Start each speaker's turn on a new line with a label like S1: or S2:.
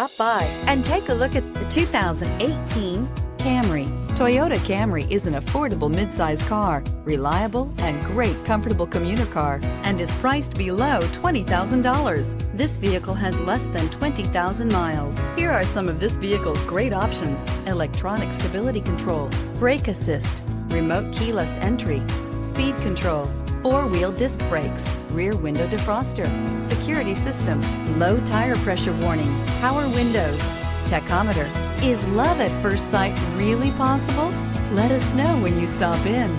S1: Stop by and take a look at the 2018 Camry. Toyota Camry is an affordable midsize car, reliable and great comfortable commuter car, and is priced below $20,000. This vehicle has less than 20,000 miles. Here are some of this vehicle's great options: electronic stability control, brake assist, remote keyless entry, speed control, four-wheel disc brakes, rear window defroster, security system, low tire pressure warning, power windows, tachometer. Is love at first sight really possible? Let us know when you stop in.